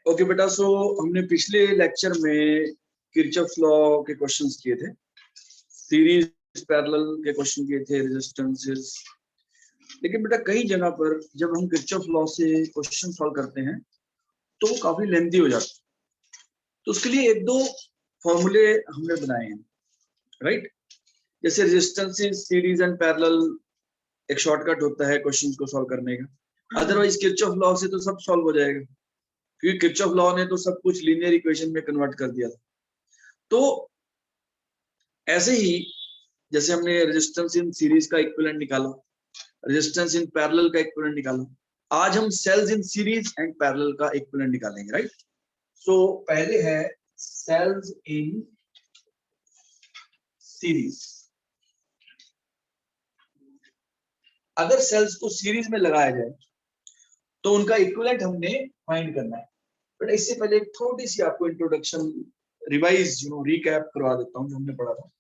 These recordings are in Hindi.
ओके बेटा, सो हमने पिछले लेक्चर में किरचॉफ लॉ के क्वेश्चंस किए थे, सीरीज पैरेलल के क्वेश्चन किए थे, रेजिस्टेंसेस। लेकिन बेटा कई जगह पर जब हम किरचॉफ लॉ से क्वेश्चन सॉल्व करते हैं तो वो काफी लेंथी हो जाता है। तो उसके लिए एक दो फॉर्मूले हमने बनाए हैं, राइट। जैसे रेजिस्टेंसेस, सीरीज एंड पैरेलल एक शॉर्टकट होता है क्वेश्चन को सॉल्व करने का। अदरवाइज किरचॉफ लॉ से तो सब सॉल्व हो जाएगा, क्योंकि किरचॉफ लॉ ने तो सब कुछ लीनियर इक्वेशन में कन्वर्ट कर दिया था। तो ऐसे ही जैसे हमने रेजिस्टेंस इन सीरीज का इक्विवेलेंट निकाला, रेजिस्टेंस इन पैरेलल का इक्विवेलेंट निकाला, आज हम cells in series and parallel का इक्विवेलेंट निकालेंगे, राइट। सो पहले है सेल्स इन सीरीज। अगर सेल्स को सीरीज में लगाया जाए तो उनका इक्विवेलेंट हमने फाइंड करना है। बट इससे पहले एक थोड़ी सी आपको इंट्रोडक्शन, रिवाइज रिकैप करवा देता हूं जो हमने पढ़ा था।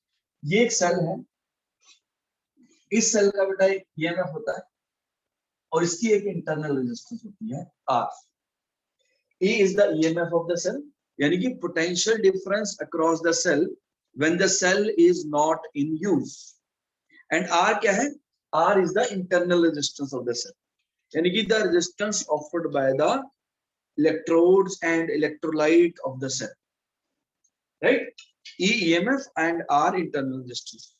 ये एक सेल है, इस सेल का बेटा एक ईएमएफ होता है और इसकी एक इंटरनल रेजिस्टेंस होती है R. E is the EMF of the cell, यानी कि potential difference across the cell when the cell is not in use. And R क्या है? R is the internal resistance of the cell, यानी कि the resistance offered by the electrodes and electrolyte of the cell, right? E EMF and R internal resistance।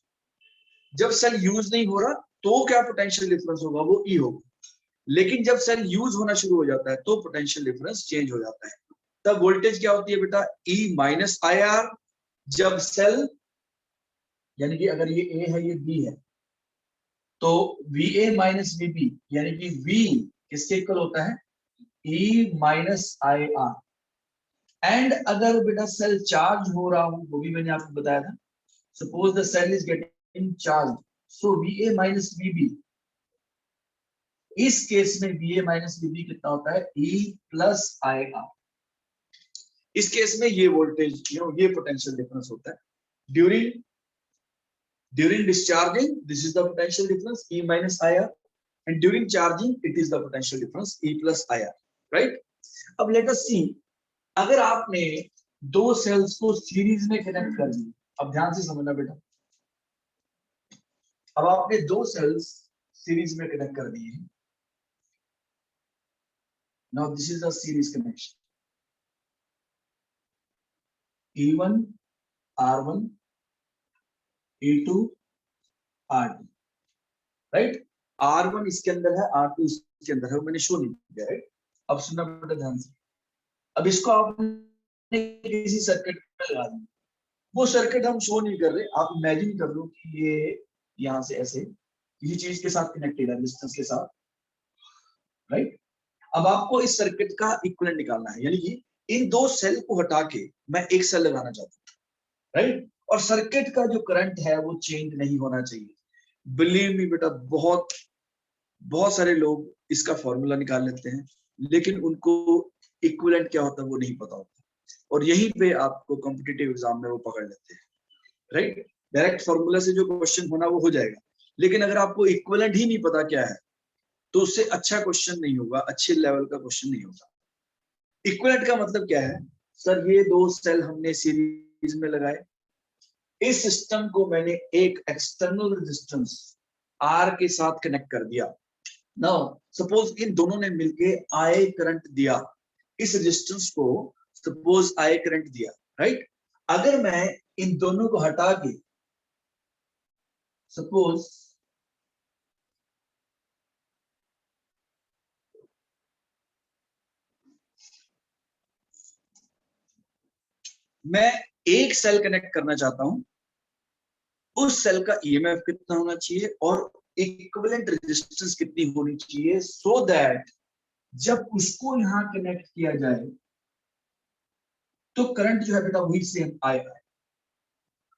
जब सेल यूज नहीं हो रहा तो क्या पोटेंशियल डिफरेंस होगा? वो E होगा। लेकिन जब सेल यूज होना शुरू हो जाता है तो पोटेंशियल डिफरेंस चेंज हो जाता है। तब वोल्टेज क्या होती है बेटा? E minus I are. जब सेल, यानी कि अगर ये A है ये B है, तो VA माइनस VB, यानी कि V किसके इक्वल होता है? E minus I R. And अगर बेटा सेल चार्ज हो रहा हो, वो भी मैंने आपको बताया था, suppose the cell is getting charge, so VA minus VB। इस केस में VA माइनस VB कितना होता है? E plus I R. इस केस में ये वोल्टेज, ये पोटेंशियल डिफरेंस होता है। During discharging this is the potential difference E minus I R, and during charging it is the potential difference E plus I R, right. अब लेट अस सी, अगर आपने दो सेल्स को सीरीज में कनेक्ट कर दिया, अब ध्यान से समझना बेटा, अब आपने दो सेल्स सीरीज में कनेक्ट कर दिए हैं। Now this is a series connection. E1 R1 E2 R2, right. R1 इसके अंदर है, R2 इसके अंदर है, वो मैंने शो नहीं किया, राइट। अब सुनना बेटा ध्यान से। अब इसको आपने किसी सर्किट में लगा दिया, वो सर्किट हम शो नहीं कर रहे, आप इमेजिन कर लो कि ये यहां से ऐसे किसी चीज के साथ कनेक्टेड है, रेजिस्टेंस के साथ, राइट। अब आपको इस सर्किट का इक्विवेलेंट निकालना है, यानी कि इन दो सेल को हटा के मैं एक सेल लगाना चाहता हूँ, राइट। और सर्किट का जो करंट है वो चेंज नहीं होना चाहिए। बिलीव मी बेटा, बहुत सारे लोग इसका फॉर्मूला निकाल लेते हैं, लेकिन उनको इक्विवेलेंट क्या होता है वो नहीं पता होता, और यहीं पे आपको कॉम्पिटिटिव एग्जाम में वो पकड़ लेते हैं, राइट। डायरेक्ट फॉर्मूला से जो क्वेश्चन होना वो हो जाएगा, लेकिन अगर आपको इक्विवेलेंट ही नहीं पता क्या है तो उससे अच्छा क्वेश्चन नहीं होगा, अच्छे लेवल का क्वेश्चन नहीं होगा। इक्विवेलेंट का मतलब क्या है? सर ये दो सेल हमने सीरीज में लगाए, इस सिस्टम को मैंने एक एक्सटर्नल रेजिस्टेंस R के साथ कनेक्ट कर दिया। नाउ सपोज इन दोनों ने मिलके I करंट दिया, इस रेजिस्टेंस को सपोज I करंट दिया, राइट। अगर मैं इन दोनों को हटा के सपोज मैं एक सेल कनेक्ट करना चाहता हूं, उस सेल का ईएमएफ कितना होना चाहिए और इक्विवेलेंट रेजिस्टेंस कितनी होनी चाहिए, सो दैट जब उसको यहां कनेक्ट किया जाए तो करंट जो है बेटा वही सेम आएगा,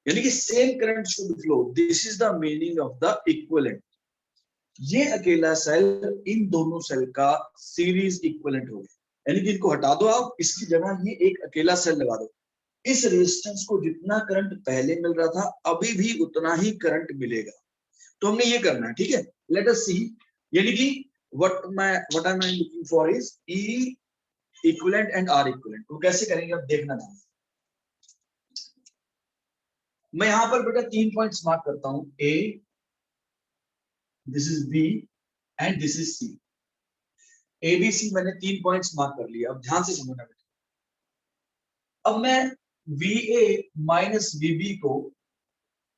यानी कि same current should flow. This is the meaning of the equivalent. ये अकेला सेल इन दोनों सेल का सीरीज इक्विवेलेंट हो गया, यानी कि इनको हटा दो आप, इसकी जगह ये एक अकेला सेल लगा दो। इस रेजिस्टेंस को जितना करंट पहले मिल रहा था अभी भी उतना ही करंट मिलेगा। तो हमने ये करना है, ठीक है। लेट अस सी, यानी कि what I am looking for is E equivalent and R equivalent. वो कैसे करेंगे अब देखना ध्यान। मैं यहां पर बेटा 3 पॉइंट्स मार्क करता हूं, A, this is B and this is C. ABC मैंने 3 पॉइंट्स मार्क कर लिया। अब ध्यान से समझना बेटा। अब मैं VA माइनस VB को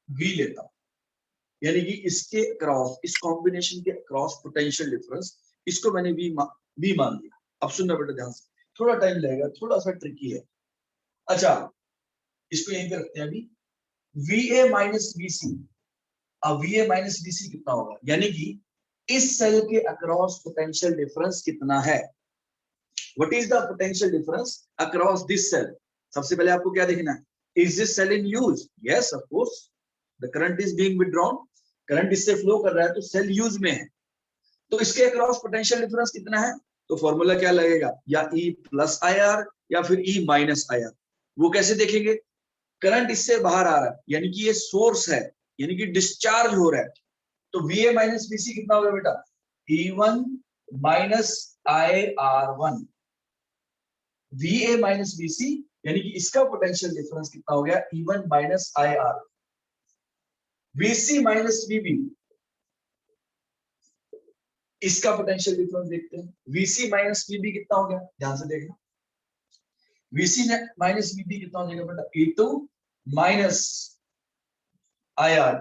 V लेता हूं, यानी कि इसके अक्रॉस, इस कॉम्बिनेशन के अक्रॉस पोटेंशियल डिफरेंस, इसको मैंने V मान लिया। अब सुनना बेटा ध्यान से, थोड़ा टाइम लगेगा, थोड़ा सा ट्रिकी है। अच्छा, इसको यहीं पे रखते हैं अभी। VA minus VC। अब VA माइनस VC कितना होगा, यानी कि इस सेल के अक्रॉस पोटेंशियल डिफरेंस कितना है। What is the potential difference across this cell. सबसे पहले आपको क्या देखना है, is this cell in use, yes of course, the current is being withdrawn, current इससे फ्लो कर रहा है तो सेल यूज में है। तो इसके अक्रॉस पोटेंशियल डिफरेंस कितना है, तो फॉर्मूला क्या लगेगा, या E प्लस IR या फिर E माइनस IR। वो कैसे देखेंगे, करंट इससे बाहर आ रहा है, यानी कि ये सोर्स है, यानी कि डिस्चार्ज हो रहा है। तो VA माइनस VC कितना होगा बेटा, E1 minus IR1। VA minus VC यानी कि इसका पोटेंशियल डिफरेंस कितना हो गया, E1 minus IR। VC minus VB, इसका पोटेंशियल डिफरेंस देखते हैं। VC माइनस VB कितना हो गया, ध्यान से देखना। VC माइनस VB कितना हो जाएगा बेटा, E2 माइनस IR।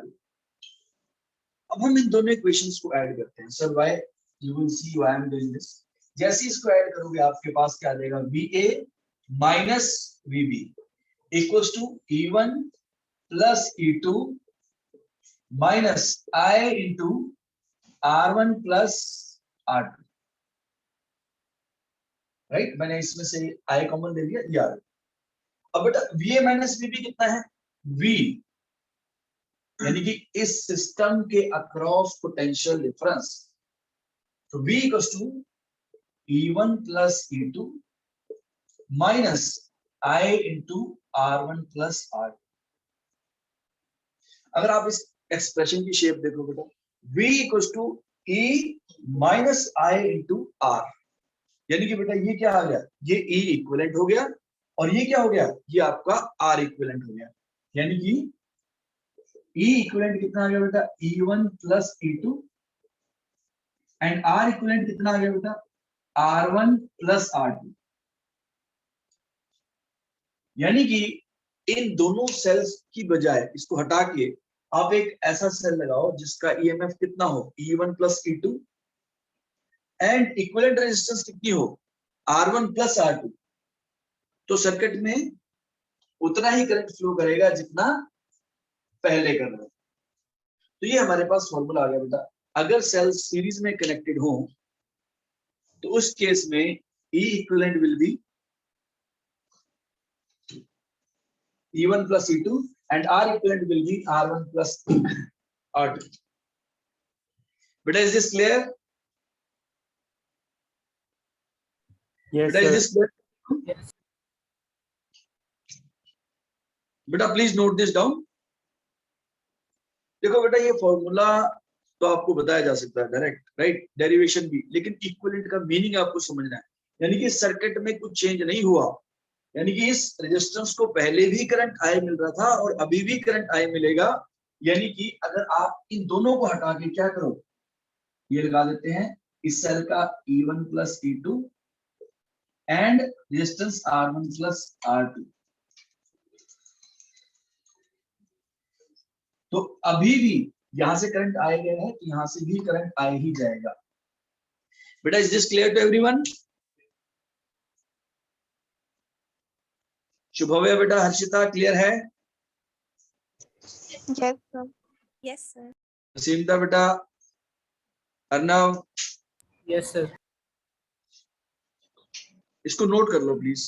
अब हम इन दोनों इक्वेशंस को ऐड करते हैं। Sir why, you will see why I am doing this. जैसे इसको ऐड करोगे आपके पास क्या आ जाएगा, VA minus VB equals to E1 plus E2 minus I into R1 plus R2। Right, मैंने इसमें से I कॉमन ले लिया, यार। अब बेटा VA माइनस VB कितना है, V यानी कि इस सिस्टम के अक्रॉस पोटेंशियल डिफरेंस। तो V equals to E1 plus E2 minus I into R1 plus R2। अगर आप इस एक्सप्रेशन की शेप देखो बेटा, V equals to E minus I into R, यानी कि बेटा ये क्या आ गया, ये E इक्विवेलेंट हो गया, और ये क्या हो गया, ये आपका R इक्विवेलेंट हो गया। यानी कि E इक्विवेलेंट कितना आ गया बेटा, E1 plus E2 and R equivalent कितना आ गया बेटा, R1 प्लस R2। यानी कि इन दोनों सेल्स की बजाय इसको हटा के आप एक ऐसा सेल लगाओ जिसका EMF कितना हो, E1 plus E2 and equivalent resistance कितनी हो, R1 प्लस R2। तो सर्किट में उतना ही करंट फ्लो करेगा जितना पहले कर रहा है। तो ये हमारे पास फॉर्मूला आ गया बेटा। अगर सेल सीरीज में कनेक्टेड हो तो उस केस में E equivalent will be E1 plus E2 and R equivalent will be R1 plus R2. Beta, is this clear? Yes, Beta, is sir. this clear? Yes. Beta, please note this down. देखो बेटा, ये फॉर्मूला तो आपको बताया जा सकता है डायरेक्ट, राइट, डेरिवेशन भी, लेकिन इक्विवेलेंट का मीनिंग आपको समझना है। यानी कि सर्किट में कुछ चेंज नहीं हुआ, यानी कि इस रेजिस्टेंस को पहले भी करंट आई मिल रहा था और अभी भी करंट आई मिलेगा। यानी कि अगर आप इन दोनों को हटा के क्या करो, ये लगा देते हैं इस सेल का E1 plus E2 and resistance R1 plus R2। तो अभी भी यहां से करंट आए गए हैं, तो यहां से भी करंट आ ही जाएगा। बेटा, is this clear to everyone? Shubhavya बेटा, हर्षिता क्लियर है? Yes, sir. Yes, sir. सीमता बेटा, अर्नव, Yes, sir. इसको नोट कर लो प्लीज।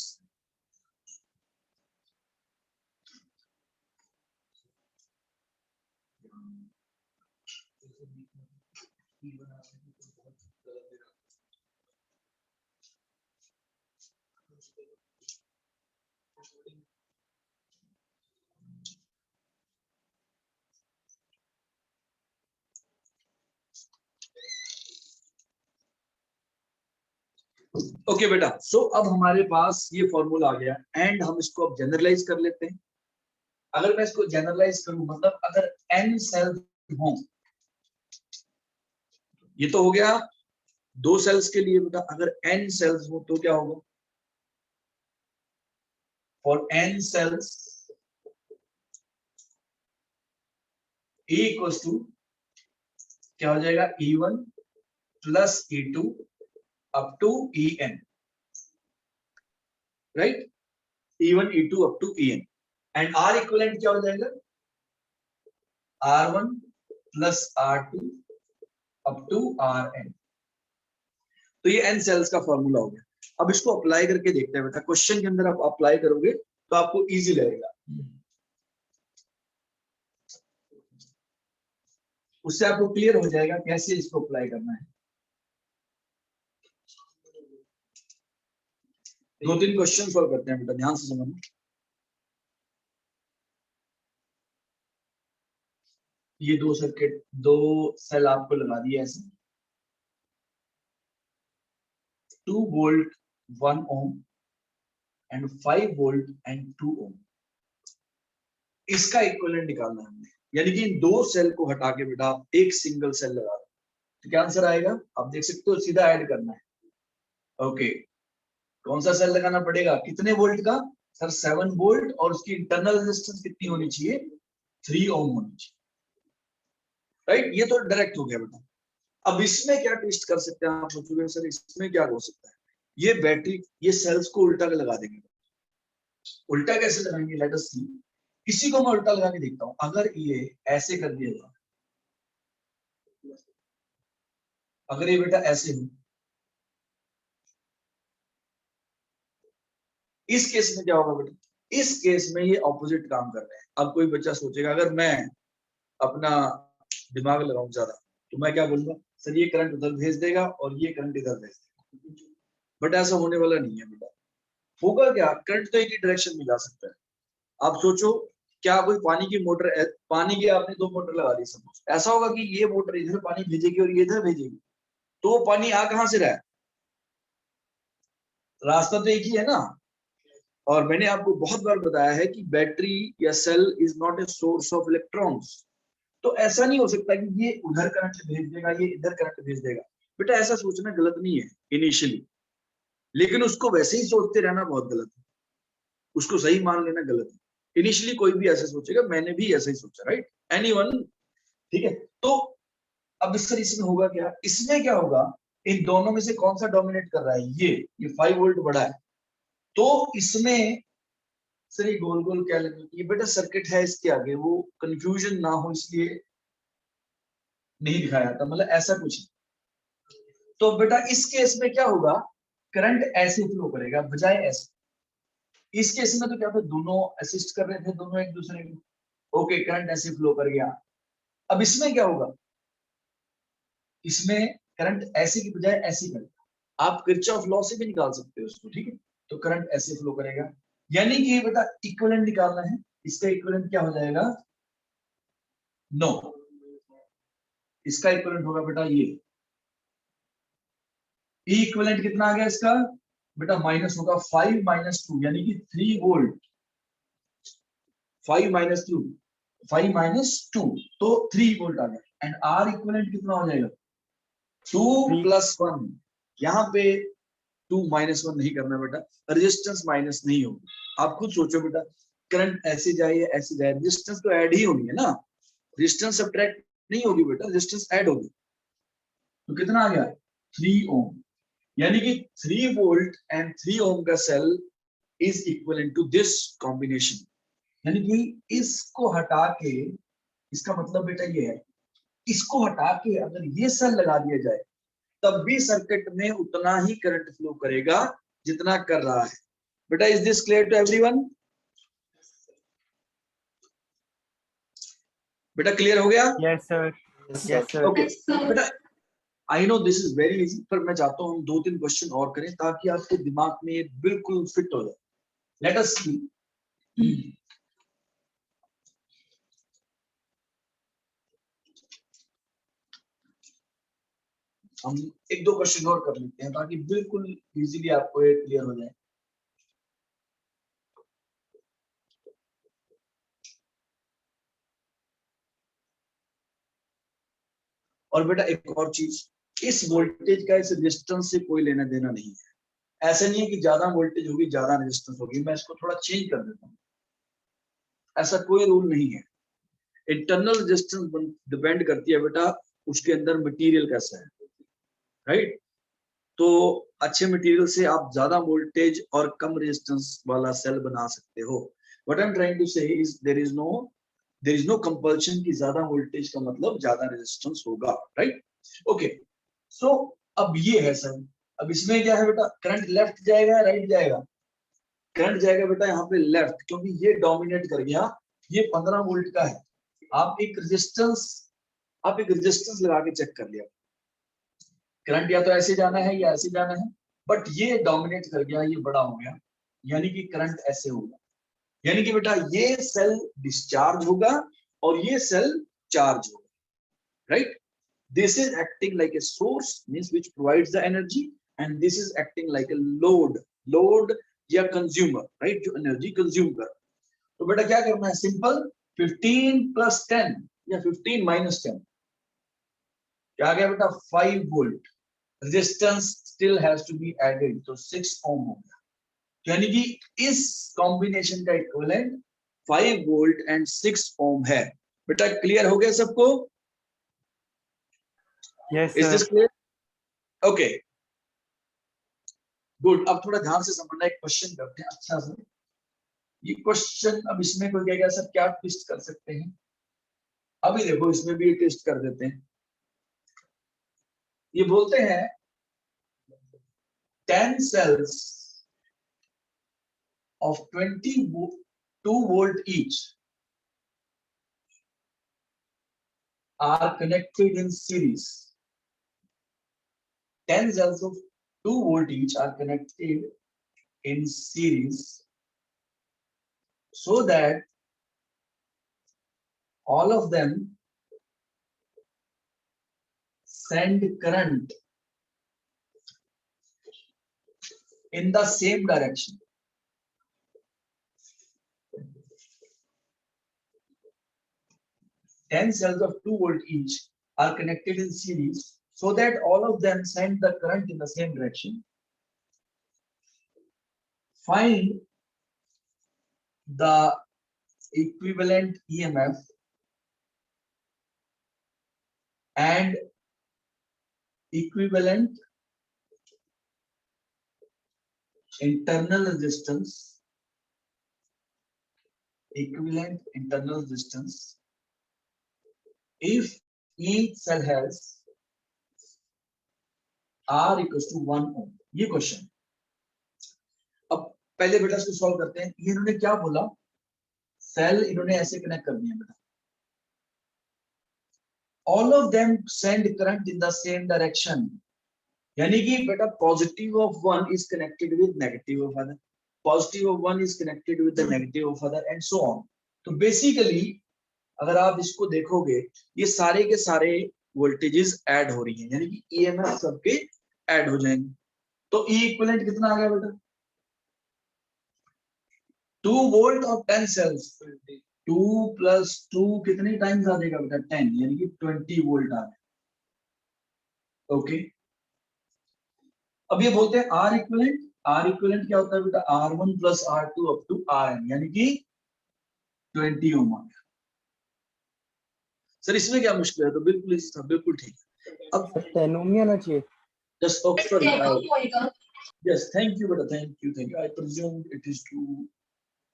ओके बेटा, सो अब हमारे पास ये फॉर्मूला आ गया एंड हम इसको अब जनरलाइज कर लेते हैं। अगर मैं इसको जनरलाइज करूं, मतलब अगर n सेल्स हो, ये तो हो गया 2 सेल्स के लिए बेटा, अगर n सेल्स हो तो क्या होगा? For n cells E equals to क्या हो जाएगा? E1 plus E2 up to En, right? E1 E2 up to En and R equivalent क्या हो जाएगा? R1 plus R2 up to Rn। तो ये n सेल्स का फॉर्मूला हो गया। अब इसको अप्लाई करके देखते हैं बेटा, क्वेश्चन के अंदर आप अप्लाई करोगे तो आपको इजी लगेगा, उससे आपको क्लियर हो जाएगा कैसे इसको अप्लाई करना है। 2-3 क्वेश्चन सॉल्व करते हैं बेटा, ध्यान से समझना। ये 2 सर्किट, 2 सेल आपको लगा दिए ऐसे, 2 volt 1 ohm and 5 volt and 2 ओम, इसका इक्विवेलेंट निकालना है हमने। यानी कि इन 2 सेल को हटा के बेटा आप एक सिंगल सेल लगा दो, तो क्या आंसर आएगा? आप देख सकते हो, सीधा ऐड करना है। ओके, कौन सा सेल लगाना पड़ेगा? कितने वोल्ट का? सर 7 वोल्ट, और उसकी इंटरनल रेजिस्टेंस कितनी होनी चाहिए? 3 ओम होनी चाहिए, राइट? ये तो डायरेक्ट हो गया बेटा। अब इसमें क्या ट्विस्ट कर सकते हैं आप सोचोगे, सर इसमें क्या हो सकता है? ये बैटरी, ये सेल्स को उल्टा लगा देंगे। उल्टा कैसे लगाएंगे? लेट अस सी। इसी को मैं उल्टा लगा के देखता हूं। अगर ये ऐसे कर दिया जाए, अगर ये बेटा ऐसे हो, इस केस में क्या होगा बेटा? इस केस में ये ऑपोजिट काम कर रहे हैं। अब कोई बच्चा सोचेगा, अगर मैं अपना दिमाग लगाऊं ज्यादा, तो मैं क्या बोलूंगा? सर ये करंट उधर भेज देगा और ये करंट इधर भेज देगा, बट ऐसा होने वाला नहीं है बेटा। होगा क्या? करंट तो एक ही डायरेक्शन में जा सकता है। आप सोचो, क्या कोई पानी की मोटर, पानी की आपने 2 मोटर लगा दी, सपोज ऐसा होगा कि ये मोटर इधर पानी भेजेगी और ये इधर भेजेगी, तो वो पानी आ कहां से रहा है? रास्ता तो एक ही है ना। और मैंने आपको बहुत बार बताया है कि बैटरी या cell is not a source of electrons. तो ऐसा नहीं हो सकता कि ये उधर करंट भेज देगा, ये इधर करंट भेज देगा। बेटा ऐसा सोचना गलत नहीं है इनिशियली, लेकिन उसको वैसे ही सोचते रहना बहुत गलत है। उसको सही मान लेना गलत है। इनिशियली कोई भी ऐसे सोचेगा, मैंने भी ऐसा ही सोचा, राइट? एनीवन, ठीक है? तो अब सर इसमें होगा क्या? इसमें क्या होगा? इन दोनों में से कौन सा डोमिनेट कर रहा है? ये 5 वोल्ट बड़ा है, तो इसमें सर ये गोल गोल क्या लगे? ये बेटा सर्किट है, इसके आगे वो कंफ्यूजन ना हो इसलिए नहीं दिखाया था, मतलब ऐसा कुछ। तो बेटा इस केस में क्या होगा? करंट ऐसे फ्लो करेगा बजाय ऐसे। इस केस में तो क्या था? दोनों असिस्ट कर रहे थे, दोनों एक दूसरे को। ओके, करंट ऐसे फ्लो कर गया। अब इसमें क्या होगा? इसमें करंट ऐसे की बजाय ऐसे करेगा। आप किरचॉफ लॉ से भी निकाल सकते हो उसको, ठीक है? तो करंट ऐसे फ्लो करेगा, यानी कि बेटा इक्विवेलेंट निकालना है। इसका इक्विवेलेंट क्या हो जाएगा? नो, इसका इक्विवेलेंट होगा बेटा ये। ई इक्विवेलेंट कितना आ गया इसका? बेटा माइनस होगा 5 माइनस 2, यानी कि 3 वोल्ट। 5 माइनस 2, 5 माइनस 2, तो 3 वोल्ट आ गया। एंड आर इक्विवेलेंट कितना हो जाएगा? 2 प्लस 1। यहाँ पे 2 माइनस 1 नहीं करना बेटा, रेजिस्टेंस माइनस नहीं होगी। आप खुद सोचो बेटा, करंट ऐसे जाए या ऐसे जाए, रेजिस्टेंस तो ऐड ही होनी है ना। रेजिस्टेंस सब्ट्रैक्ट नहीं होगी बेटा, रेजिस्टेंस ऐड होगी। तो कितना आ गया? 3 ओम, यानी कि 3 वोल्ट एंड 3 ओम का cell is equivalent to this combination. यानी कि इसको हटा के, इसका मतलब बेटा ये है, इसको हटा के अगर ये सेल लगा दिया जाए, तब भी सर्किट में उतना ही करंट फ्लो करेगा जितना कर रहा है। बेटा is this clear to everyone? बेटा क्लियर हो गया? Yes, sir. Yes, sir. Okay बेटा, I know this is very easy, पर मैं चाहता हूं हम 2-3 क्वेश्चन और करें ताकि आपके दिमाग में ये बिल्कुल फिट हो जाए। लेट अस सी। हम एक दो क्वेश्चन और कर लेते हैं ताकि बिल्कुल इजीली आपको ये क्लियर हो जाए। और बेटा एक और चीज, इस वोल्टेज का इस रेजिस्टेंस से कोई लेना देना नहीं है। ऐसा नहीं है कि ज्यादा वोल्टेज होगी ज्यादा रेजिस्टेंस होगी, मैं इसको थोड़ा चेंज कर देता हूँ, ऐसा कोई रूल नहीं है। इंटरनल रेजिस्टेंस डिपेंड करती है बेटा उसके अंदर मटेरियल कैसा है, राइट। तो अच्छे मटेरियल से आप ज्यादा वोल्टेज और कम रेजिस्टेंस वाला सेल बना सकते हो। What I am trying to say is there is no compulsion कि ज्यादा वोल्टेज का मतलब ज्यादा रेजिस्टेंस होगा, राइट। ओके, सो अब ये है सर, अब इसमें क्या है बेटा, करंट लेफ्ट जाएगा राइट जाएगा? करंट जाएगा बेटा यहाँ पे लेफ्ट, क्योंकि ये डोमिनेट कर गया, ये 15 वोल्ट का है। आप एक रेजिस्टेंस लगा के चेक कर लिया, करंट या तो ऐसे जाना है या ऐसे जाना है, बट ये डोमिनेट कर गया, ये बड़ा हो गया, यानी कि करंट ऐसे होगा, यानी कि बेटा ये सेल डिस्चार्ज होगा और ये सेल चार्ज होगा, right. This is acting like a source, means which provides the energy, and this is acting like a load या consumer, right, जो energy consume कर। तो बेटा क्या करना है, सिंपल 15 plus 10 या 15 minus 10 क्या आ गया बेटा 5 volt. Resistance still has to be added, तो 6 ओम हो गया, यानी कि इस कॉम्बिनेशन का इक्विवेलेंट 5 वोल्ट एंड 6 ओम है। बेटा क्लियर हो गया सबको? Yes, is sir. This clear? Okay good. अब थोड़ा ध्यान से समझना, एक क्वेश्चन करते हैं अच्छा से। ये क्वेश्चन, अब इसमें कोई कहेगा सर क्या ट्विस्ट कर सकते हैं, अभी देखो इसमें भी ट्विस्ट कर देते हैं। ये बोलते हैं 10 cells of 22 volt each are connected in series. 10 cells of 2 volt each are connected in series so that all of them send current in the same direction. Ten cells of 2 volt each are connected in series so that all of them send the current in the same direction. Find the equivalent EMF and equivalent internal resistance, if each cell has R equals to 1 ohm. ये क्वेश्चन, अब पहले बेटा इसको सॉल्व करते हैं। ये इन्होंने क्या बोला, सेल इन्होंने ऐसे कनेक्ट कर दिया बेटा, all of them send current in the same direction, यानी कि बेटा positive of one is connected with negative of other, positive of one is connected with the negative of other and so on. तो बेसिकली अगर आप इसको देखोगे, ये सारे के सारे वोल्टेजेस ऐड हो रही हैं, यानी कि ईएमएफ सबके ऐड हो जाएंगे। तो ई इक्विवेलेंट कितना आ गया बेटा, 2 वोल्ट और 10 सेल्स, 2 प्लस 2 कितने टाइम्स आ जाएगा बेटा 10, यानी कि 20 वोल्ट आ गया। ओके, अब ये बोलते हैं आर इक्विवेलेंट क्या होता है बेटा, R1 plus R2 up to Rn, यानी कि 20 ओम आ गया। सर इसमें क्या मुश्किल है, तो बिल्कुल इसी बिल्कुल ठीक है। अब 10 ओम ही आना चाहिए। Just sorry, yes thank you बेटा, thank you, I presume it is two,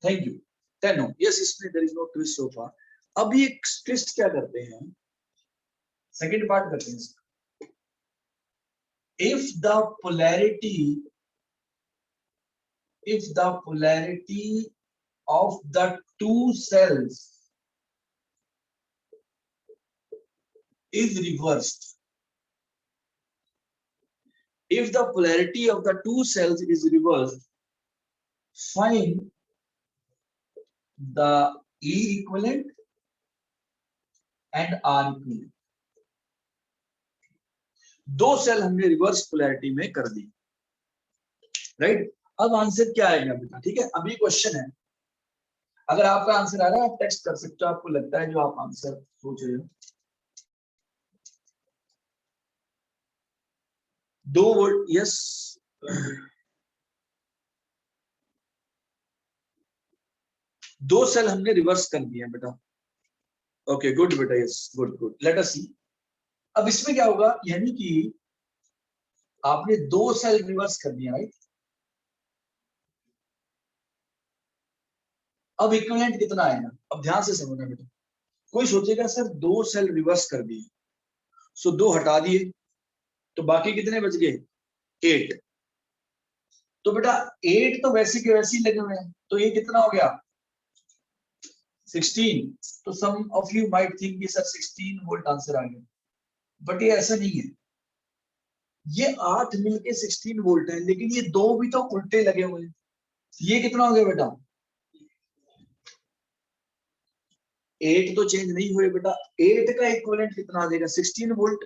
thank you 10 ohm, yes इसमें there is no twist so far. अब ये ट्विस्ट क्या करते हैं, सेकंड पार्ट करते हैं। if the polarity of the two cells is reversed, if the polarity of the two cells is reversed, find the E equivalent and R equivalent. दो सेल हमने रिवर्स पोलैरिटी में कर दी, राइट। अब आंसर क्या आएगा बेटा, ठीक है। अभी क्वेश्चन है, अगर आपका आंसर आ रहा है आप टेक्स्ट कर सकते हो, आपको लगता है जो आप आंसर सोच रहे हो। 2 वोल्ट, यस। दो सेल हमने रिवर्स कर दिए बेटा। ओके गुड बेटा, yes good good, let us see. अब इसमें क्या होगा, यानी कि आपने दो सेल रिवर्स कर दिया, राइट। अब इक्विवेलेंट कितना आएगा, अब ध्यान से समझना बेटा। कोई सोचेगा सर दो सेल रिवर्स कर दिए, सो दो हटा दिए, तो बाकी कितने बच गए, 8। तो बेटा 8 तो वैसे के वैसे ही लगे हुए हैं, तो ये कितना हो गया, 16। तो सम ऑफ यू माइट थिंक कि सर 16 वोल्ट आंसर आ गया, बट ये ऐसा नहीं है। ये 8 मिलके 16 वोल्ट है, लेकिन ये दो भी तो उल्टे लगे हुए हैं। ये कितना हो गया बेटा, 8 तो चेंज नहीं हुए बेटा, 8 का इक्विवेलेंट कितना आ जाएगा, 16 वोल्ट।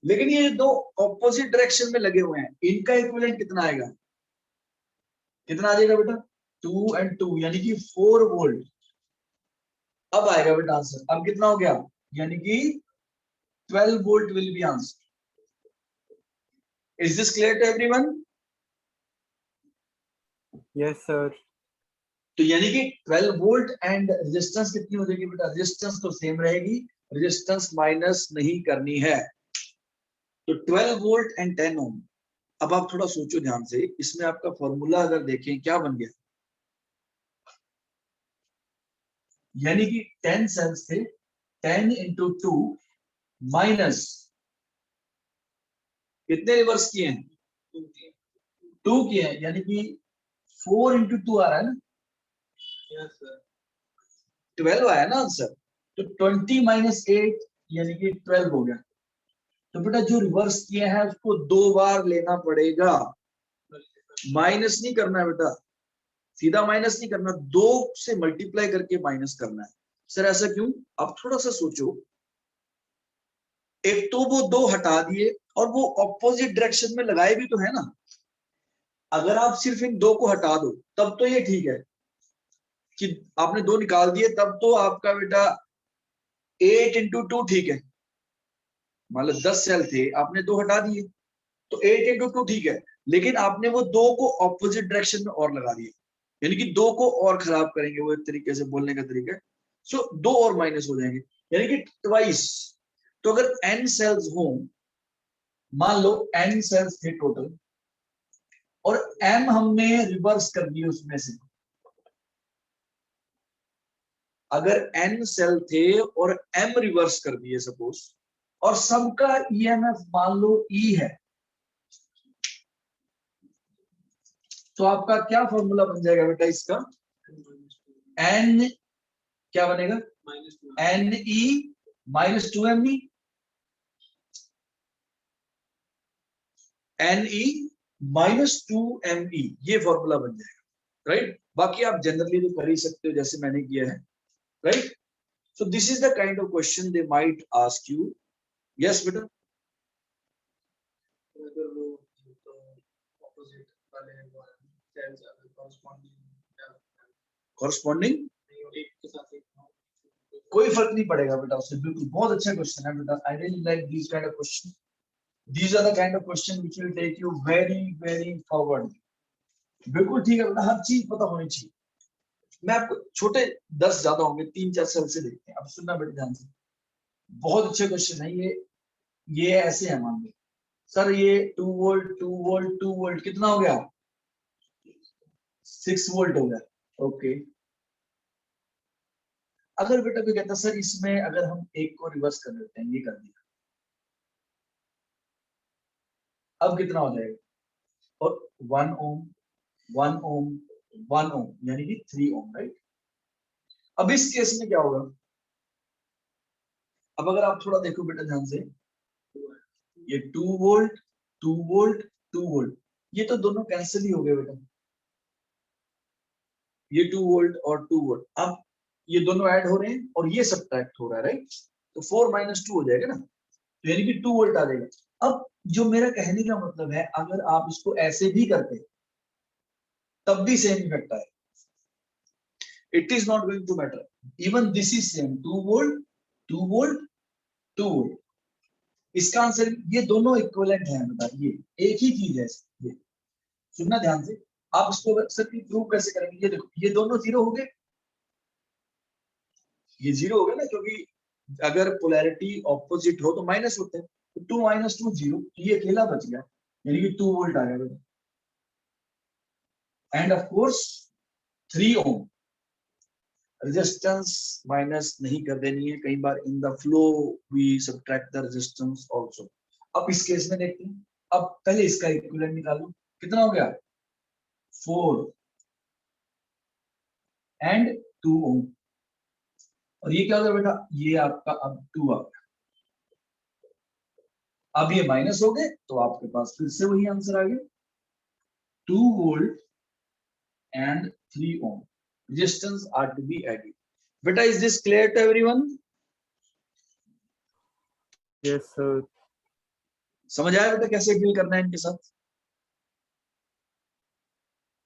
लेकिन ये दो ऑपोजिट डायरेक्शन में लगे हुए हैं, इनका इक्विवेलेंट कितना आएगा, कितना आ जाएगा बेटा, 2 and 2 यानी कि 4 वोल्ट। अब आएगा बेटा आंसर, अब कितना हो गया, यानी कि 12 volt will be answer. Is this clear to everyone? Yes, sir. तो यानी कि 12 वोल्ट एंड रेजिस्टेंस कितनी हो जाएगी बेटा, रेजिस्टेंस तो सेम रहेगी, रेजिस्टेंस माइनस नहीं करनी है। तो 12 वोल्ट एंड 10 ओम। अब आप थोड़ा सोचो ध्यान से, इसमें आपका फॉर्मूला अगर देखें क्या बन गया, यानी कि 10 सेल्स थे, 10 into 2 माइनस कितने रिवर्स किए हैं, 2 किए हैं, यानी कि 4 into 2 आ रहा है ना, 12 आया ना आंसर। तो 20 माइनस 8 यानी कि 12 हो गया। तो बेटा जो रिवर्स किए हैं उसको 2 बार लेना पड़ेगा, माइनस नहीं करना है बेटा, सीधा माइनस नहीं करना, 2 से मल्टीप्लाई करके माइनस करना है। सर ऐसा क्यों, आप थोड़ा सा सोचो। एक तो वो 2 हटा दिए और वो ऑपोजिट डायरेक्शन में लगाए भी तो है ना। अगर आप सिर्फ इन 2 को हटा दो तब तो ये ठीक है कि आपने 2 निकाल दिए, तब तो आपका बेटा 8 into 2 ठीक है। मान लो 10 सेल थे, आपने 2 हटा दिए, तो 8 into 2 ठीक है। लेकिन आपने वो 2 को ऑपोजिट डायरेक्शन में और लगा दिए, यानी कि 2 को और खराब करेंगे, वो एक तरीके से बोलने का तरीका है। सो 2 और माइनस हो जाएंगे, यानी कि ट्वाइस। तो अगर n सेल्स हो, मान लो n सेल्स थे टोटल, और m हमने रिवर्स कर दिए उसमें से। अगर n सेल थे और m रिवर्स कर दिए सपोज, और सबका ईएमएफ मान लो E है, तो आपका क्या फॉर्मूला बन जाएगा बेटा इसका, n क्या बनेगा, n e minus 2me, n e minus 2me, ये फॉर्मूला बन जाएगा, राइट। बाकी आप जनरली तो कर ही सकते हो जैसे मैंने किया है, right. So this is the kind of question they might ask you. Yes बेटा, कॉरस्पॉन्डिंग कोई फर्क नहीं पड़ेगा बेटा उससे, बिल्कुल बहुत अच्छा क्वेश्चन है बेटा। I really like this kind of question, these are the kind of question which will take you very very forward। बिल्कुल ठीक है बेटा, हर चीज पता होनी चाहिए। मैं आपको छोटे 10 ज्यादा होंगे, 3-4 साल से देखते हैं। अब सुनना बेटा ध्यान से, बहुत अच्छे क्वेश्चन है ये ऐसे है, मान लो सर ये 2 वोल्ट 2 वोल्ट 2 वोल्ट कितना हो गया, 6 वोल्ट हो गया, ओके। अगर बेटा कोई कहता सर इसमें अगर हम एक को रिवर्स कर देते हैं, ये कर दिया, अब कितना हो जाएगा, और 1 ओम 1 ओम 1 ओम यानी कि 3 ओम, राइट। अब इस केस में क्या होगा, अब अगर आप थोड़ा देखो बेटा ध्यान से, ये 2 वोल्ट 2 वोल्ट 2 वोल्ट, ये तो दोनों कैंसिल ही हो गए बेटा, ये 2 वोल्ट और 2 वोल्ट, अब ये दोनों ऐड हो रहे हैं और ये सब्ट्रैक्ट हो रहा है, राइट। तो 4 - 2 हो जाएगा ना, तो यानी कि 2 वोल्ट आ जाएगा। अब जो मेरा कहने का मतलब है, अगर आप इसको ऐसे भी करते तब भी सेम इफेक्ट आए, it is not going to matter, even this is same 2 volt 2 volt 2 volt. इसका आंसर, ये दोनों इक्विवेलेंट हैं बेटा, ये एक ही चीज है। ये सुनना ध्यान से, आप इसको सर प्रूव कैसे करेंगे? ये देखो, ये दोनों जीरो हो गए, ये जीरो हो गए ना, क्योंकि अगर पोलैरिटी ऑपोजिट हो तो माइनस होते हैं, तो 2 - 2 0, ये अकेला बच गया, यानी कि 2 वोल्ट आ गया बेटा। And of course 3 ohm resistance minus नहीं कर देनी है, कई बार in the flow we subtract the resistance also. अब इस केस में देखते हैं, अब पहले इसका इक्विवेलेंट निकालो, कितना हो गया 4 एंड 2 ओम, और ये क्या हो गया बेटा, ये आपका अब 2 आ गया। अब ये माइनस हो गए तो आपके पास फिर से वही आंसर आ गया, 2 volt and 3 ohm resistance are to be added. Beta, is this clear to everyone? Yes, sir. समझ आया बेटा कैसे डील करना है इनके साथ?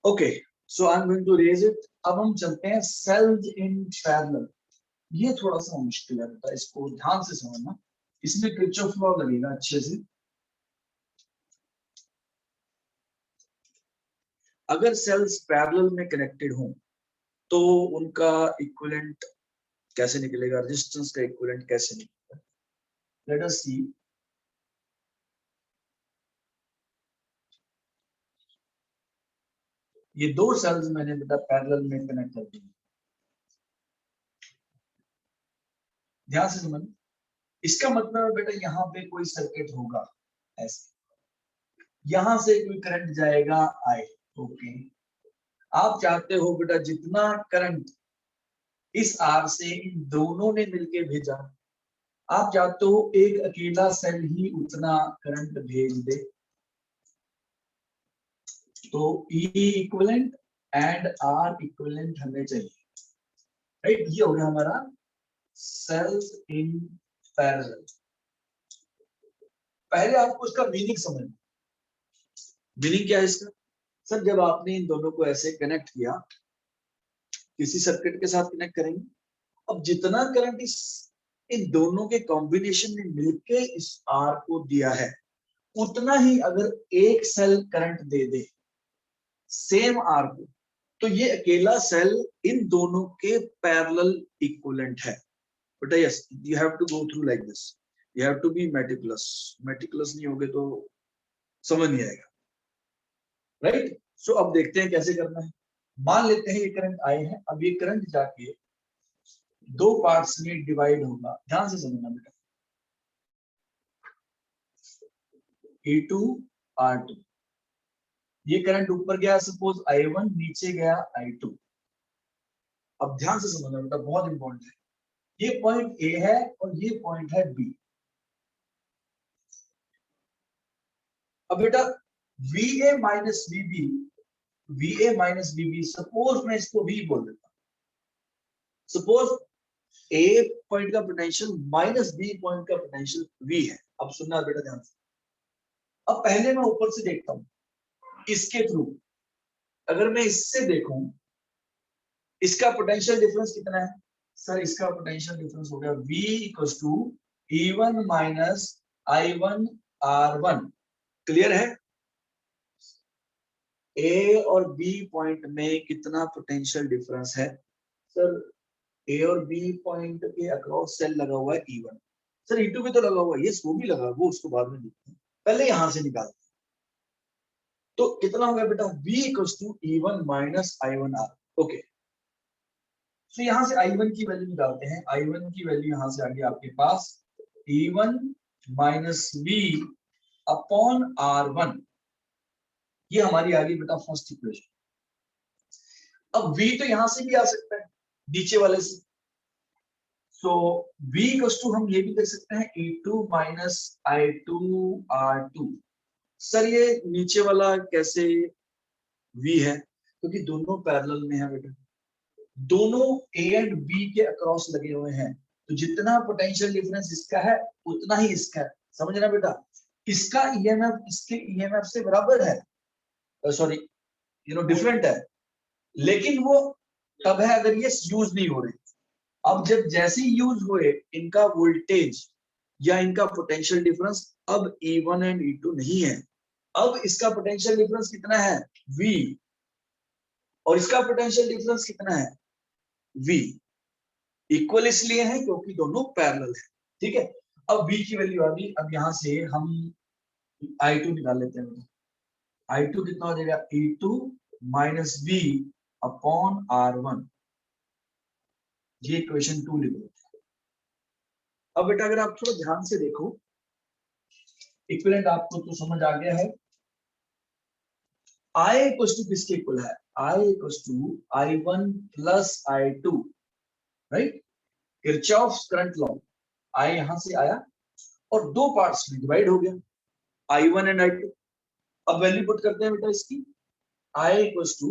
Okay, so I am going to raise it. अब हम चलते हैं सेल्स इन पैरेलल। ये थोड़ा सा मुश्किल है बेटा, इसको ध्यान से समझना, इसमें किरचॉफ लॉ लगेगा अच्छे से। अगर सेल्स पैरेलल में कनेक्टेड हो तो उनका इक्विवेलेंट कैसे निकलेगा, रेजिस्टेंस का इक्विवेलेंट कैसे निकलेगा? लेट अस सी। ये दो सेल्स मैंने बेटा पैरेलल में कनेक्ट कर दिए, ध्यान से समझ। इसका मतलब है बेटा यहाँ पे कोई सर्किट होगा ऐसे, यहां से कोई करंट जाएगा आई, ओके। आप चाहते हो बेटा जितना करंट इस आर से इन दोनों ने मिलके भेजा, आप चाहते हो एक अकेला सेल ही उतना करंट भेज दे, तो E equivalent and R equivalent हमें चाहिए, राइट। ये हो गया हमारा सेल्स इन पैरेलल। पहले आपको इसका मीनिंग समझना। मीनिंग क्या है इसका? सर जब आपने इन दोनों को ऐसे कनेक्ट किया, किसी सर्किट के साथ कनेक्ट करेंगे, अब जितना करंट इस इन दोनों के कॉम्बिनेशन में मिलके इस आर को दिया है, उतना ही अगर एक सेल करंट दे दे सेम आर को, तो ये अकेला सेल इन दोनों के पैरेलल इक्विवेलेंट है। But yes, you have to go through like this, you have to be meticulous. Meticulous नहीं होगे तो समझ नहीं आएगा, राइट। सो अब देखते हैं कैसे करना है। मान लेते हैं ये करंट आए हैं, अब ये करंट जाके दो पार्ट्स में डिवाइड होगा, ध्यान से समझना बेटा। E2 R2, ये करंट ऊपर गया सपोज I1, नीचे गया I2। अब ध्यान से समझना बेटा, बहुत इंपॉर्टेंट है। ये पॉइंट A है और ये पॉइंट है B। अब बेटा VA minus VB, VA minus VB, suppose मैं इसको V बोल देता हूं। सपोज A पॉइंट का पोटेंशियल माइनस B पॉइंट का पोटेंशियल V है। अब सुनना बेटा ध्यान से। अब पहले मैं ऊपर से देखता हूं इसके थ्रू, अगर मैं इससे देखूं इसका पोटेंशियल डिफरेंस कितना है? सर इसका पोटेंशियल डिफरेंस हो गया V equals to E1 minus I1 R1। Clear है? A और B पॉइंट में कितना पोटेंशियल डिफरेंस है? सर A और B पॉइंट के अक्रॉस सेल लगा हुआ है E1। सर E2 भी तो लगा हुआ है, ये वो भी लगा, वो उसको बाद में देखते हैं, पहले यहां से निकालते हैं। तो कितना हो गया बेटा? V equals to E1 minus I1 R। Okay, तो यहां से I1 की वैल्यू निकालते हैं। I1 की वैल्यू यहां से आ गई आपके पास E1 minus V upon R1। ये हमारी आ गई बेटा फर्स्ट इक्वेशन। अब V तो यहां से भी आ सकता है, नीचे वाले से। सो V इक्वल्स टू हम ये भी देख सकते हैं E2 minus I2 R2। Sir ये नीचे वाला कैसे V है? क्योंकि दोनों पैरेलल में है बेटा, दोनों A एंड B के अक्रॉस लगे हुए हैं, तो जितना पोटेंशियल डिफरेंस इसका है उतना ही इसका है। समझ रहे बेटा? इसका ईएमएफ इसके ईएमएफ से बराबर है, सॉरी डिफरेंट है, लेकिन वो तब है अगर ये यूज नहीं हो रहे। अब जब जैसे ही यूज हुए इनका वोल्टेज या इनका पोटेंशियल डिफरेंस अब E1 एंड E2 नहीं है। अब इसका पोटेंशियल डिफरेंस कितना है V, और इसका पोटेंशियल डिफरेंस कितना है V। इक्वल इसलिए है क्योंकि दोनों पैरेलल है, ठीक है। अब V की वैल्यू आ गई। अब यहां से हम I2 निकाल लेते हैं। I2 कितना हो जाएगा E2 minus V upon R1, ये इक्वेशन 2 लिख लो। अब बेटा अगर आप थोड़ा ध्यान से देखो, इक्विवेलेंट आपको तो समझ आ गया है। I इक्वल टू किसके इक्वल है, I equal to I1 plus I2, right. Kirchhoff's current law, I यहां से आया और दो पार्ट्स में डिवाइड हो गया, I1 एंड I2। अब वैल्यू पुट करते हैं बेटा इसकी, I equal to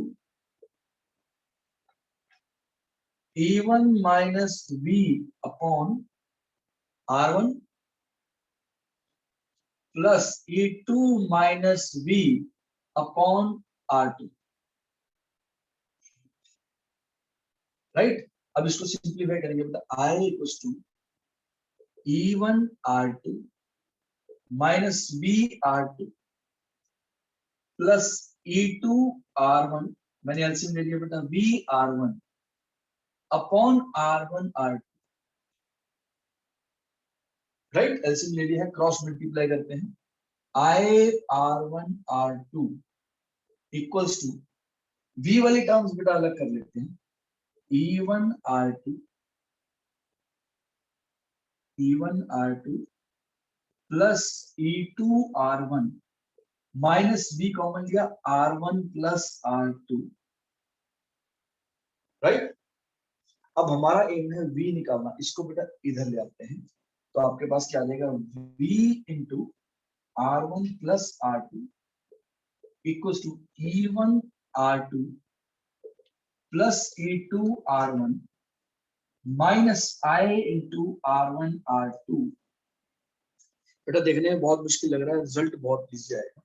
E1 minus V upon R1 plus E2 minus V upon R2, right. अब इसको सिंप्लीफाई करेंगे बेटा, I equal to E1 R2 minus V R2 plus E2 R1, मैंने एलसीएम ले लिया बेटा V R1 upon R1 R2, right. LCM ले लिया है, क्रॉस मल्टीप्लाई करते हैं। I R1 R2 equals to V वाली टर्म्स बेटा अलग कर लेते हैं, E1 R2 plus E2 R1 minus V common लिया R1 प्लस R2, राइट। अब हमारा एम है V निकालना, इसको बेटा इधर ले आते हैं, तो आपके पास क्या आ जाएगा V into R1 plus R2 equals to E1 R2 plus E2 R1 minus I into R1 R2। बेटा देखने में बहुत मुश्किल लग रहा है, रिजल्ट बहुत इजी आएगा।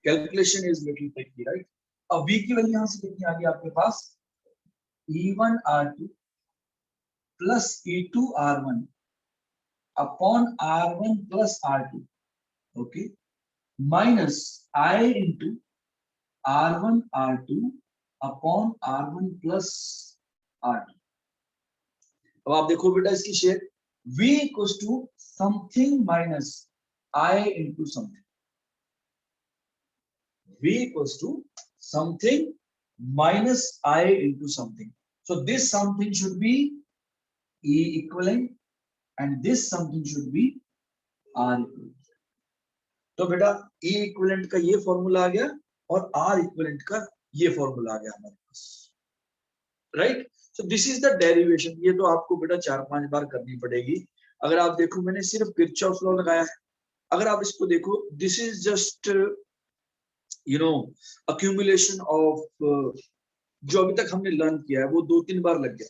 Calculation is little tricky, right. अब V की वैल्यू यहां से कितनी आ गई आपके पास, E1 R2 plus E2 R1 upon R1 plus R2, okay, minus I into R1 R2 upon R1 plus R2। अब आप देखो बेटा इसकी shape, V equals to something minus I into something, V equals to something minus I into something. So this something should be E equivalent and this something should be R equivalent. तो बेटा E equivalent का ये फॉर्मूला आ गया और R equivalent का ये फॉर्मूला आ गया हमारे पास, right. So this is the derivation. ये तो आपको बेटा 4-5 बार करनी पड़ेगी। अगर आप देखो मैंने सिर्फ किरचॉफ लॉ लगाया है, अगर आप इसको देखो this is just accumulation of जो अभी तक हमने लर्न किया है वो 2-3 बार लग गया।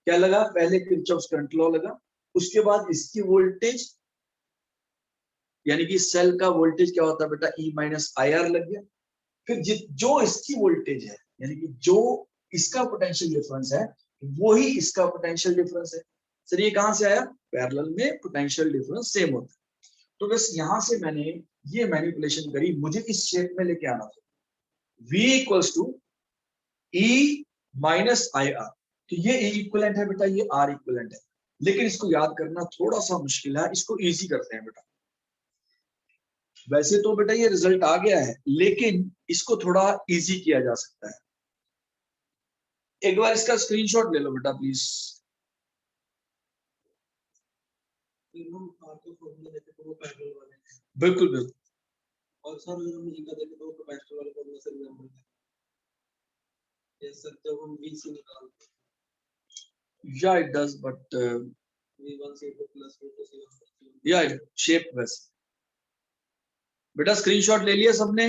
क्या लगा, पहले किरचॉफ्स करंट लॉ लगा, उसके बाद इसकी वोल्टेज यानी कि सेल का वोल्टेज क्या होता है बेटा E माइनस IR लग गया। फिर जो इसकी वोल्टेज है यानी कि जो इसका पोटेंशियल डिफरेंस है वो ही इसका पोटेंशियल डिफरेंस है। सर ये कहां से आया, पैरेलल में पोटेंशियल डिफरेंस सेम होता है। तो बस यहां से मैंने ये मैनिपुलेशन करी, मुझे इस शेप में लेके आना था, V equals to E minus IR। तो ये E इक्विवेलेंट है बेटा, ये R इक्विवेलेंट है, लेकिन इसको याद करना थोड़ा सा मुश्किल है, इसको इजी करते हैं बेटा। वैसे तो बेटा ये रिजल्ट आ गया है लेकिन इसको थोड़ा इजी किया जा सकता है। एक बार इसका स्क्रीनशॉट ले लो बेटा प्लीज। बिल्कुल बिल्कुल। और सर अगर हम इनका देखें तो कैपेसिटर वाले फॉर्मूला से रिमेंबर है, यस सर, जब हम V से निकालते हैं या it does but V1 C2 plus V2 C1, या शेप वैसे। बेटा स्क्रीनशॉट ले लिया सबने,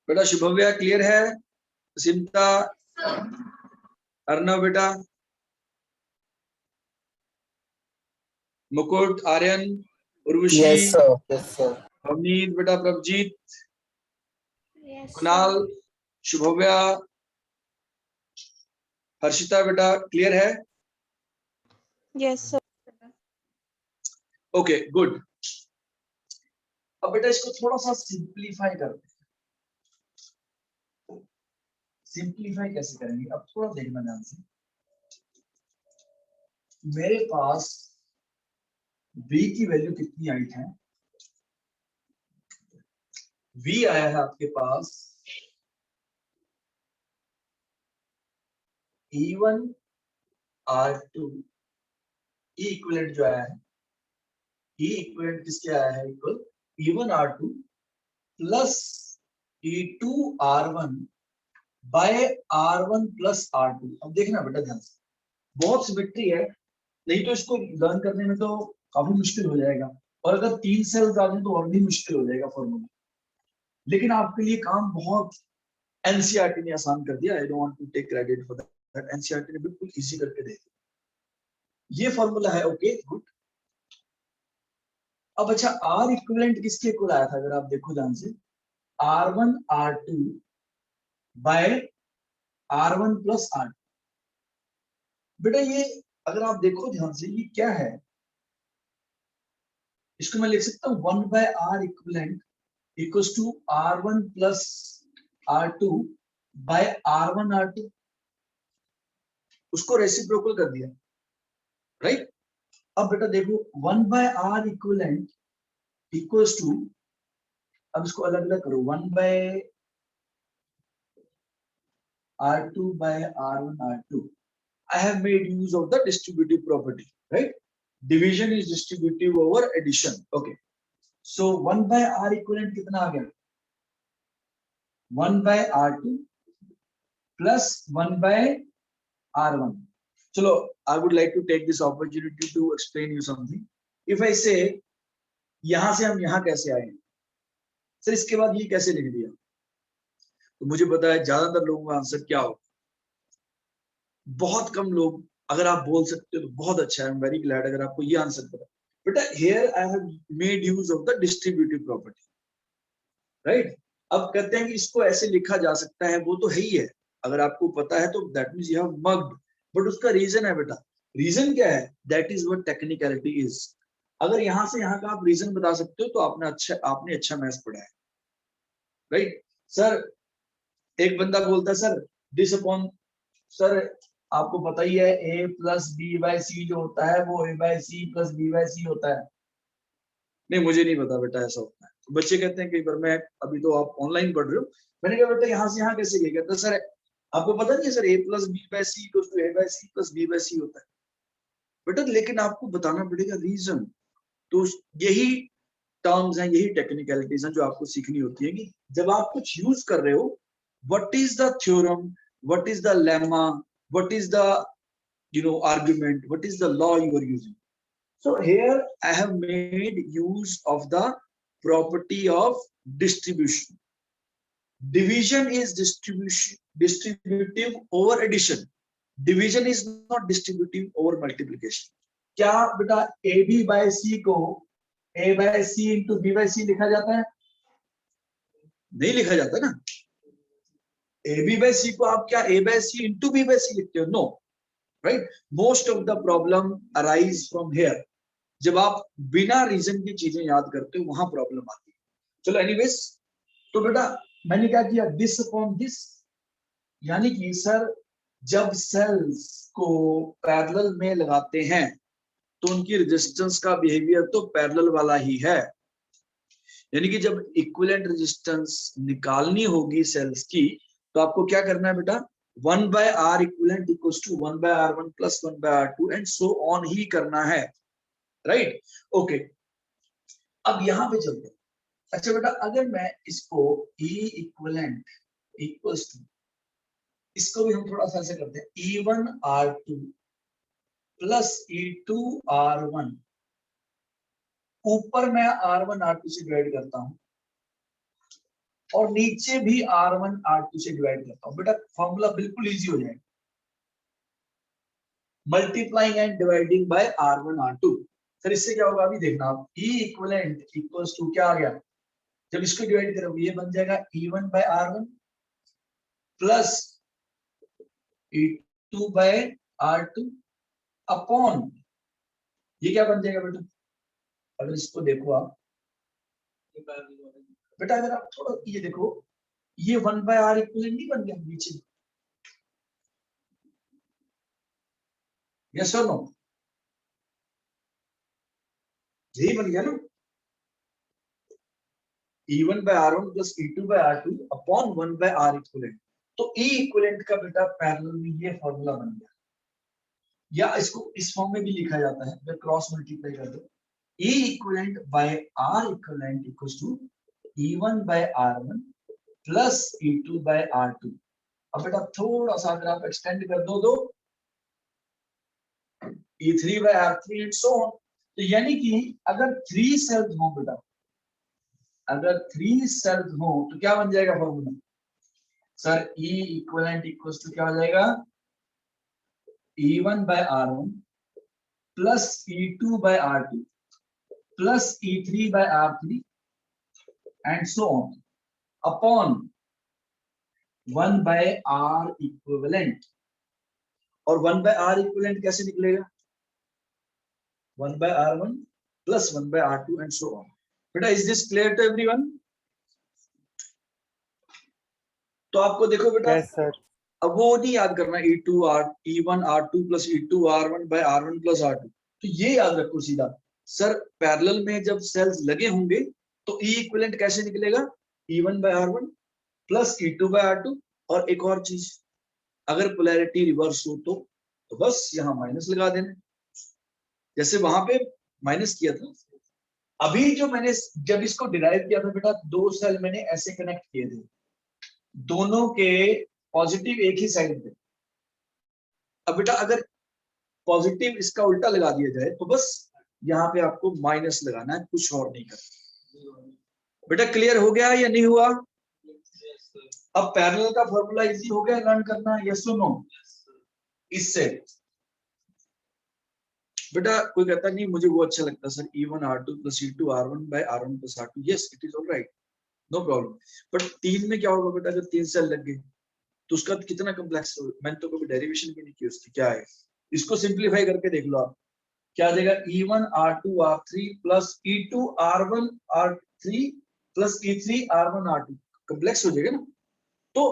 बेटा शुभव्या क्लियर है, सिमता, अर्णव बेटा मुकुट, Aryan, Urvashi, Yes, sir. Yes, sir. Avneet बेटा, प्रभजीत, Yes, कुणाल, sir. शुभव्या, हर्षिता बेटा, क्लियर है? Yes, sir. Okay good. अब बेटा इसको थोड़ा सा सिंप्लीफाई करते हैं। सिंप्लीफाई कैसे करेंगे, अब थोड़ा देखना ध्यान से। मेरे पास v की वैल्यू कितनी आई है? v आया है आपके पास E1 R2 E इक्विवेलेंट जो आया है, E इक्विवेलेंट किसके आया है? Equal E1 R2 plus E2 R1 by R1 plus R2। अब देखना बेटा ध्यान से, बहुत सिमेट्री है, नहीं तो इसको लर्न करने में तो काफी मुश्किल हो जाएगा, और अगर 3 सेल्स आ जाए तो और भी मुश्किल हो जाएगा फॉर्मूला। लेकिन आपके लिए काम बहुत एनसीईआरटी ने आसान कर दिया। I don't want to take credit for that, NCERT ने बिल्कुल इजी करके दे दिया। ये फॉर्मूला है, ओके गुड। अब अच्छा, आर इक्विवेलेंट किसके इक्वल आया था? अगर आप देखो ध्यान से, R1 R2 by R1 plus R2। बेटा ये अगर आप देखो ध्यान से, ये क्या है? इसको मैं लिख सकता हूँ 1 by R equivalent equals to R1 plus R2 by R1 R2। उसको रेसिप्रोकल कर दिया, राइट? अब बेटा देखो 1 by R equivalent equals to, अब इसको अलग अलग करो, 1 बाय R2 by R1 R2. I have made use of the distributive property, right? Division is distributive over addition. Okay. So 1 by R equivalent कितना आ गया? 1 by R2 plus 1 by R1. चलो, I would like to take this opportunity to explain you something. If I say यहां से हम यहां कैसे आए, सर इसके बाद ये कैसे लिख दिया, तो मुझे पता है ज्यादातर लोगों का आंसर क्या होगा। बहुत कम लोग, अगर आप बोल सकते हो तो बहुत अच्छा है, आई एम वेरी ग्लैड अगर आपको ये आंसर पता। बेटा here I have made use of the distributive property, right? अब कहते हैं कि इसको ऐसे लिखा जा सकता है, वो तो है ही है, अगर आपको पता है तो that means you have mugged. But उसका रीजन है बेटा, रीजन क्या है? That is what technicality is. अगर यहां से यहां का आप रीजन बता सकते हो तो आपने अच्छा मैथ्स पढ़ा है, राइट? सर एक बंदा बोलता है सर दिस अपॉन, सर आपको पता ही है a plus B by C जो होता है वो a by C plus B by C होता है। नहीं मुझे नहीं पता बेटा ऐसा होता है। तो बच्चे कहते हैं कई बार, मैं अभी तो आप ऑनलाइन पढ़ रहे हो, मैंने कहा बेटा यहाँ से यहाँ कैसे गए? कहते सर आपको पता नहीं है sir a plus B by C equals to a by C plus B by C होता है। बेटा लेकिन आपको बताना पड़ेगा रीजन। तो यही टर्म्स हैं, यही टेक्निकलिटीज हैं जो आपको सीखनी होती है कि जब आप कुछ यूज कर रहे हो, what is the theorem, what is the lemma, what is the argument, what is the law you are using. So here I have made use of the property of distribution. Division is distributive over addition. Division is not distributive over multiplication. क्या बेटा AB by C को A by C into B by C लिखा जाता है? नहीं लिखा जाता ना। AB by C को आप क्या A by C into B by C लिखते हो? No. Right? Most of the problem arise from here. जब आप बिना रीजन की चीजें याद करते हो वहां प्रॉब्लम आती है। चलो एनीवेज, तो बेटा मैंने क्या किया, दिस अपॉन दिस, यानी कि सर जब सेल्स को पैरेलल में लगाते हैं तो उनकी रेजिस्टेंस का बिहेवियर तो पैरेलल वाला ही है। यानी कि जब इक्विवेलेंट रेजिस्टेंस निकालनी होगी सेल्स की तो आपको क्या करना है बेटा, 1 by R equivalent equals to 1 by R1 plus 1 by R2 and so on ही करना है, राइट? ओके, अब यहां पे चलते हैं। अच्छा बेटा अगर मैं इसको E equivalent equals to, इसको भी हम थोड़ा सा ऐसे करते हैं, E1 R2 plus E2 R1, ऊपर मैं R1 R2 से डिवाइड करता हूं और नीचे भी R1 R2 से डिवाइड करता हूं। बेटा फॉर्मूला बिल्कुल इजी हो जाएगा, multiplying and dividing by R1 R2। Sir इससे क्या होगा अभी देखना आप, E इक्विवेलेंट इक्वल्स टू क्या आ गया, जब इसको डिवाइड करोगे ये बन जाएगा E1 bye R1 plus E2 bye R2 upon, ये क्या बन जाएगा बेटा, अगर इसको देखो आप ये पैरेलल वाला है। बेटा, अगर आप थोड़ा ये देखो, ये 1 बाय R इक्विवेलेंट नहीं बन गया नीचे, यस और नो, यही बन गया ना, E1 by R1 plus E2 by R2 upon 1 by R equivalent. तो E इक्विवेलेंट का बेटा पैरेलल में ये फॉर्मूला बन गया, या इसको इस फॉर्म में भी लिखा जाता है, अगर क्रॉस मल्टीप्लाई कर दो, E equivalent by R equivalent equals to E1 by R1 plus E2 by R2। अब बेटा थोड़ा सा अगर आप एक्सटेंड कर दो E3 by R3 and so on, तो यानी कि अगर 3 सेल्स हो बेटा, अगर 3 सेल्स हो तो क्या बन जाएगा formula sir, E equivalent equals to क्या हो जाएगा, E1 by R1 plus E2 by R2 plus E3 by R3 and so on upon 1 by R equivalent. और 1 by R इक्विवेलेंट कैसे निकलेगा, 1 by R1 plus 1 by R2 and so on. बेटा is this clear to everyone? तो आपको देखो बेटा, Yes, sir. अब वो नहीं याद करना E1 R2 plus E2 R1 by R1 plus R2, तो ये याद रखो सीधा सर, पैरेलल में जब सेल्स लगे होंगे तो E इक्विवेलेंट कैसे निकलेगा, E1 by R1 plus E2 by R2। और एक और चीज, अगर पोलैरिटी रिवर्स हो तो बस यहाँ माइनस लगा देना, जैसे वहां पे माइनस किया था। अभी जो मैंने जब इसको डिराइव किया था बेटा, 2 सेल मैंने ऐसे कनेक्ट किए थे, दोनों के पॉजिटिव एक ही साइड पे। अब बेटा अगर पॉजिटिव इसका उल्टा लगा दिया जाए तो बस यहाँ पे आपको माइनस लगाना है, कुछ और नहीं करना। बेटा क्लियर हो गया या नहीं हुआ? अब पैरेलल का फॉर्मूला इजी हो गया लर्न करना, यस और नो? इससे बेटा कोई कहता नहीं मुझे वो अच्छा लगता sir, E1 R2 plus E2 R1 by R1 plus R2, yes it is alright, no problem. But 3 में क्या होगा बेटा, अगर 3 सेल लग गए तो उसका कितना कॉम्प्लेक्स, मैंने तो कभी डेरिवेशन भी नहीं की उसकी, क्या है, इसको सिंपलीफाई करके देख लो आप, क्या आ जाएगा, E1 R2 R3 plus E2 R1 R3 plus E3 R1 R2, complex हो जाएगा ना। तो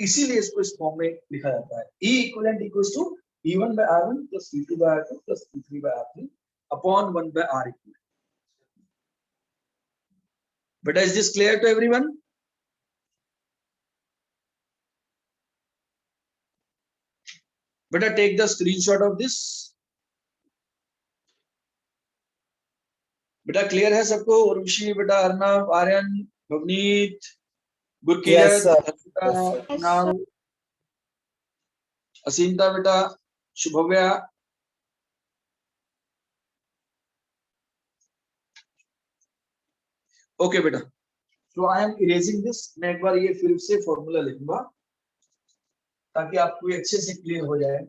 इसीलिए इसको इस फॉर्म में लिखा जाता है, E equivalent equals to E1 by R1 plus E2 by R2 plus E3 by R3 upon 1 by R equivalent. But is this clear to everyone? Better take the screenshot of this. बेटा क्लियर है सबको? उर्वशी बेटा, अर्नव, आर्यन, भवनीत, गुरकीरत, Yes, असीमता बेटा, शुभव्या, ओके बेटा। सो आई एम इरेजिंग दिस, मैं एक बार ये फिर से फॉर्मूला लिखूंगा ताकि आपको ये अच्छे से क्लियर हो जाए।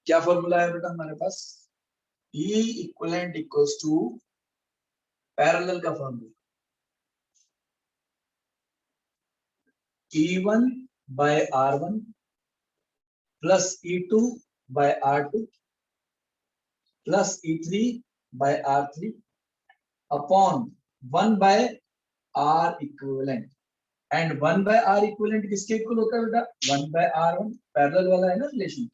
क्या फॉर्मूला है बेटा हमारे पास, E equivalent equals to parallel का formula, E1 by R1 plus E2 by R2 plus E3 by R3 upon 1 by R equivalent। And 1 by R equivalent किसके इक्वल होता है बेटा, 1 by R1, पैरेलल वाला है ना relation,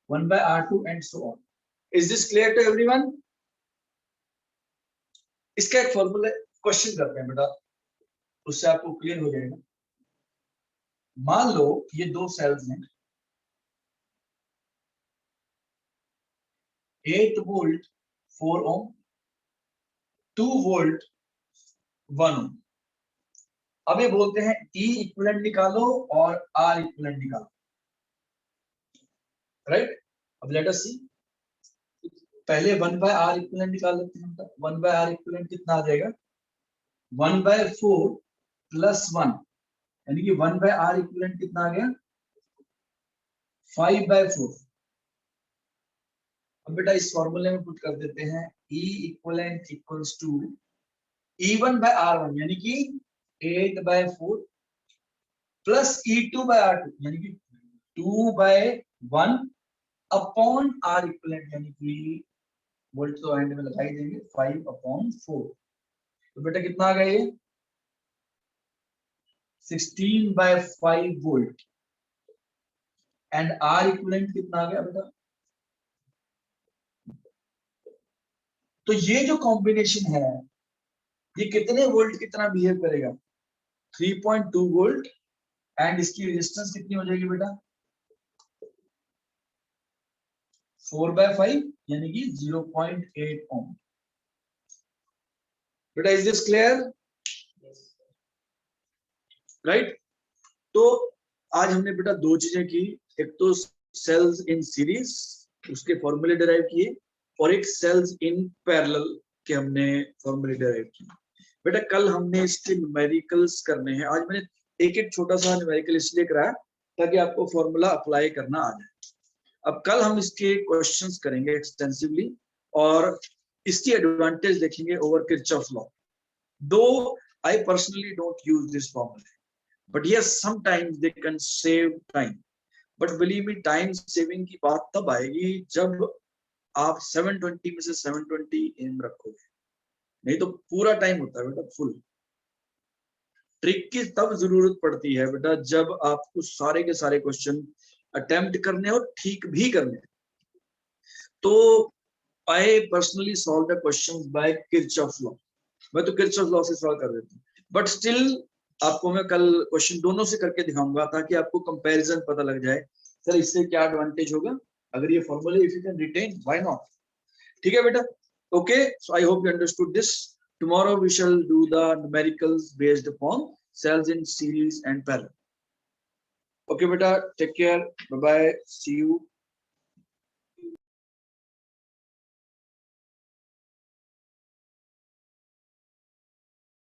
1 by R2 and so on. Is this clear to everyone? इसका एक फॉर्मूला क्वेश्चन करते हैं बेटा, उससे आपको क्लियर हो जाएगा। मान लो ये 2 सेल्स हैं, 8 वोल्ट 4 ओम, 2 वोल्ट 1 ओम। अब ये बोलते हैं E इक्विवेलेंट निकालो और R इक्विवेलेंट निकालो, राइट? अब लेट अस सी, पहले 1/r इक्विवेलेंट निकाल लेते हैं। 1/r इक्विवेलेंट कितना आ जाएगा? 1/4 प्लस 1, यानी कि 1/r इक्विवेलेंट कितना आ गया? 5/4। अब बेटा इस फॉर्मूले में पुट कर देते हैं E equivalent equals to E1/r1 यानी कि 8/4 प्लस E2/r2 यानी कि 2/1 अपॉन R इक्विवेलेंट यानी कि वोल्ट तो एंड में लगा ही देंगे 5/4। तो बेटा कितना आ गया ये? 16/5 वोल्ट। एंड R इक्विवेलेंट कितना आ गया बेटा? तो ये जो कॉम्बिनेशन है ये कितने वोल्ट की तरह बिहेव करेगा? 3.2 वोल्ट। एंड इसकी रेजिस्टेंस कितनी हो जाएगी बेटा? 4/5 यानी कि 0.8 ओम। बेटा इज दिस क्लियर? राइट। तो आज हमने बेटा दो चीजें की, एक तो सेल्स इन सीरीज उसके फॉर्मूले डिराइव किए और एक सेल्स इन पैरेलल के हमने फॉर्मूले डिराइव किए। बेटा कल हमने इसके न्यूमेरिकल्स करने हैं। आज मैंने एक एक छोटा सा न्यूमेरिकल इसलिए कराया ताकि आपको फॉर्मूला अप्लाई करना आ जाए। अब कल हम इसके क्वेश्चंस करेंगे एक्सटेंसिवली और इसकी एडवांटेज देखेंगे over Kirchhoff law. Though I personally don't use this formula, but yes sometimes they can save time, but believe me time saving की बात तब आएगी जब आप 720 में से 720 एम रखोगे, नहीं तो पूरा टाइम होता है बेटा फुल। ट्रिक की तब जरूरत पड़ती है बेटा जब आपको सारे के सारे क्वेश्चन अटेम्प्ट करने और ठीक भी करने। तो I personally solve the questions bye Kirchhoff law. मैं तो किरचॉफ लॉ से सॉल्व कर देता हूँ, बट स्टिल आपको मैं कल क्वेश्चन दोनों से करके दिखाऊंगा ताकि आपको कंपैरिजन पता लग जाए सर इससे क्या एडवांटेज होगा अगर ये फॉर्मूले if you can written, why not. ठीक है बेटा? Okay, so I hope you understood this. Tomorrow we shall do the numericals based upon cells in series and parallel. Okay बेटा, take care, bye bye, see you.